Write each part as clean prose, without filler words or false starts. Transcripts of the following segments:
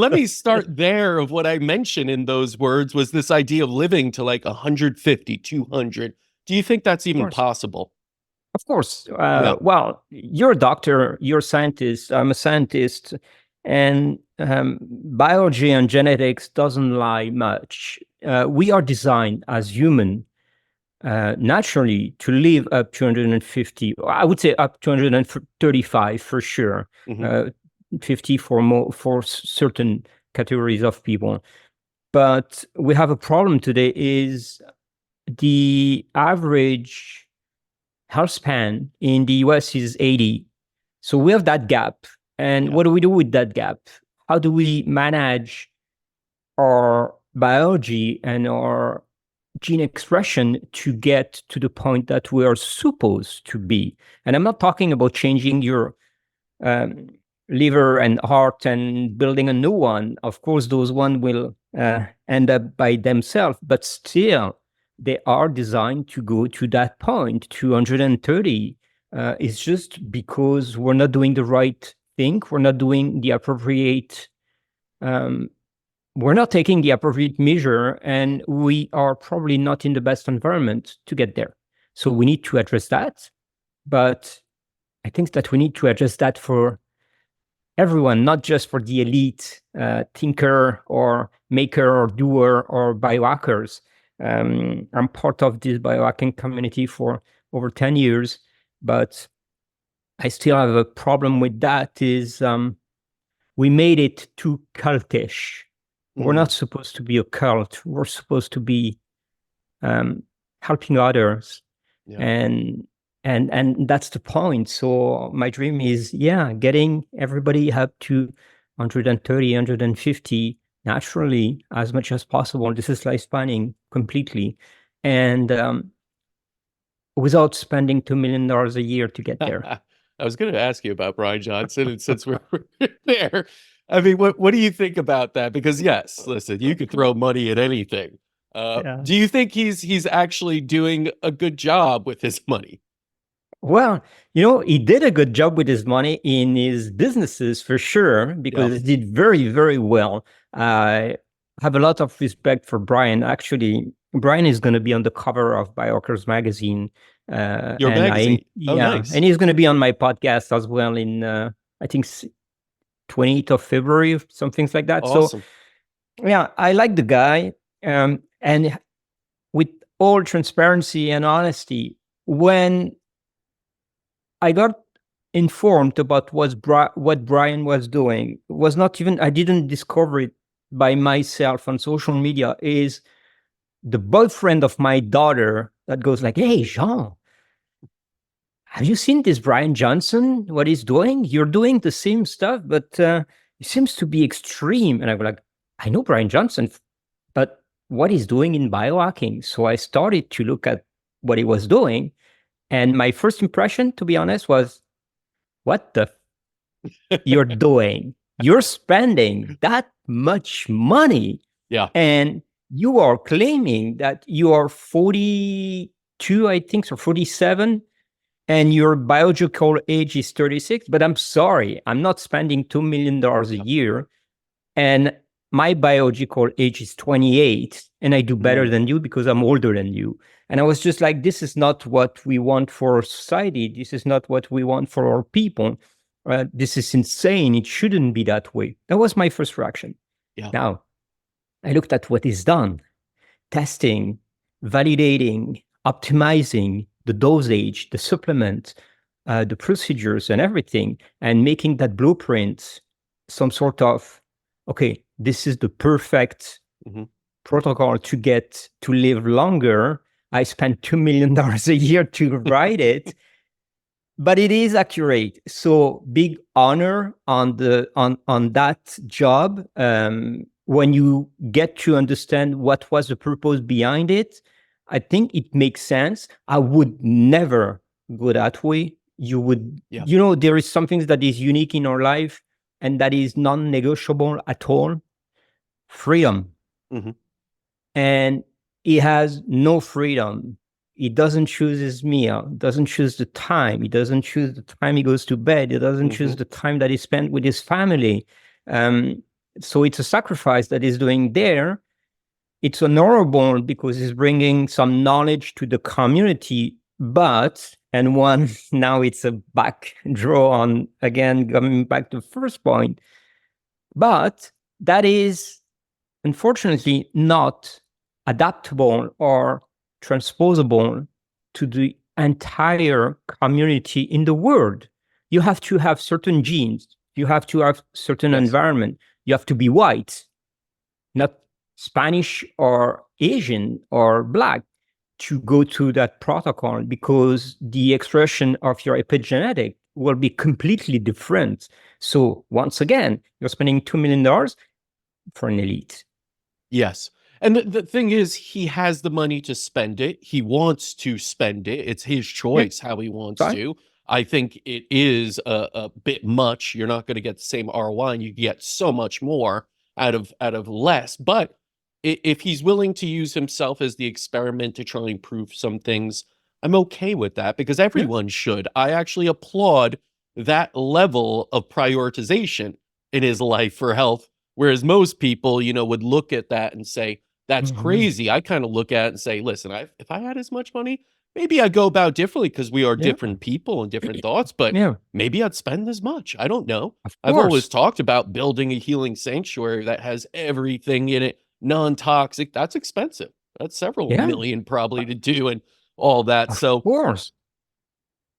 let me start there. Of what I mentioned in those words was this idea of living to like 150, 200. Do you think that's Of even course. possible? Of course. Yeah. Well, you're a doctor, you're a scientist, I'm a scientist, and biology and genetics doesn't lie much. We are designed as human naturally to live up to 150. I would say up to 135 for sure. Hmm. Uh, 50 for more for certain categories of people. But we have a problem today is the average health span in the US is 80. So we have that gap. And Yeah. what do we do with that gap? How do we manage our biology and our gene expression to get to the point that we are supposed to be? And I'm not talking about changing your um, liver and heart and building a new one. Of course, those one will end up by themselves, but still, they are designed to go to that point, 230. It's just because we're not doing the right thing. We're not doing the appropriate. Um, we're not taking the appropriate measure, and we are probably not in the best environment to get there. So we need to address that. But I think that we need to address that for everyone, not just for the elite thinker or maker or doer or biohackers. I'm part of this biohacking community for over 10 years, but I still have a problem with that is we made it too cultish. We're Hmm. not supposed to be a cult. We're supposed to be helping others. Yeah. And and that's the point. So my dream is, yeah, getting everybody up to 130, 150 naturally as much as possible. This is life spanning completely, and without spending $2 million a year to get there. I was going to ask you about Bryan Johnson, and since we're there, I mean, what do you think about that? Because yes, listen, you could throw money at anything. Yeah. Do you think he's actually doing a good job with his money? Well, he did a good job with his money in his businesses for sure, Yeah. because he did very, very well. I have a lot of respect for Brian. Actually, Brian is going to be on the cover of Biohackers magazine. Your magazine. Oh, Yeah, nice. and he's going to be on my podcast as well in, I think, 28th of February, some things like that. So, Awesome. yeah, I like the guy. And with all transparency and honesty, when I got informed about what Brian was doing. Was not even, I didn't discover it by myself on social media. Is the boyfriend of my daughter that goes like, "Hey, Jean, have you seen this Bryan Johnson? What he's doing? You're doing the same stuff, but it seems to be extreme." And I go like, "I know Bryan Johnson, but what he's doing in biohacking." So I started to look at what he was doing, and my first impression, to be honest, was, "What the you're doing? You're spending that much money, Yeah. and you are claiming that you are 42, I think, or 47, and your biological age is 36. But I'm sorry, I'm not spending $2 million a Yeah. year, and my biological age is 28, and I do better Mm. than you because I'm older than you." And I was just like, this is not what we want for our society. This is not what we want for our people. This is insane. It shouldn't be that way. That was my first reaction. Yeah. Now, I looked at what is done: testing, validating, optimizing the dosage, the supplement, the procedures, and everything, and making that blueprint some sort of, okay, this is the perfect Hmm. protocol to get to live longer. I spent $2 million a year to write it, but it is accurate. So big honor on that job. When you get to understand what was the purpose behind it, I think it makes sense. I would never go that way. You would, Yeah. there is something that is unique in our life and that is non-negotiable at all: freedom. Hmm. And he has no freedom. He doesn't choose his meal, doesn't choose the time. He doesn't choose the time he goes to bed. He doesn't Hmm. choose the time that he spent with his family. Um, So it's a sacrifice that he's doing there. It's honorable because he's bringing some knowledge to the community, but, and one, now it's a back draw on, again, coming back to the first point, but that is unfortunately not adaptable or transposable to the entire community in the world. You have to have certain genes. You have to have certain environment. You have to be white, not Spanish or Asian or Black, to go to that protocol, because the expression of your epigenetic will be completely different. So once again, you're spending $2 million for an elite. Yes. And the thing is, he has the money to spend it. He wants to spend it. It's his choice how he wants to. I think it is a bit much. You're not going to get the same ROI, and you get so much more out of less. But if he's willing to use himself as the experiment to try and prove some things, I'm okay with that, because everyone should. I actually applaud that level of prioritization in his life for health, whereas most people, you know, would look at that and say, that's crazy. I kind of look at it and say, listen, if I had as much money, maybe I'd go about differently, because we are different people and different thoughts, but maybe I'd spend as much. I don't know. I've always talked about building a healing sanctuary that has everything in it, non-toxic. That's expensive. That's several million probably to do and all that. So of course.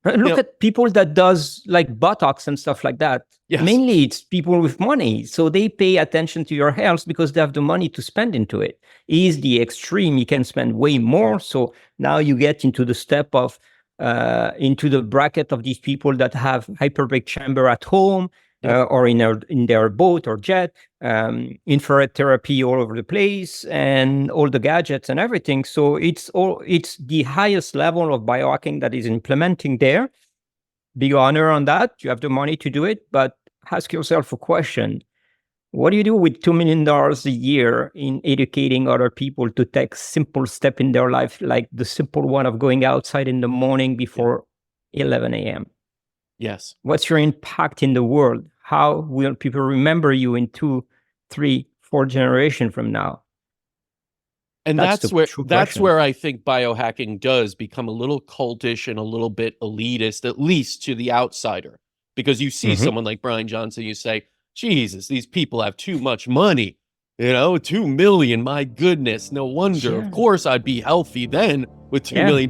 Look at people that does like Botox and stuff like that. Mainly it's people with money. So they pay attention to your health because they have the money to spend into it. Is the extreme, you can spend way more. So now you get into the step of, into the bracket of these people that have hyperbaric chamber at home, or in their boat or jet, infrared therapy all over the place, and all the gadgets and everything. So it's the highest level of biohacking that is implementing there. Big honor on that. You have the money to do it, but ask yourself a question. What do you do with $2 million a year in educating other people to take simple step in their life, like the simple one of going outside in the morning before 11 a.m.? Yes. What's your impact in the world? How will people remember you in 2, 3, 4 generations from now? And that's where I think biohacking does become a little cultish and a little bit elitist, at least to the outsider. Because you see someone like Bryan Johnson, you say, Jesus, these people have too much money. You know, 2 million, my goodness, no wonder. Of course I'd be healthy then with $2 million.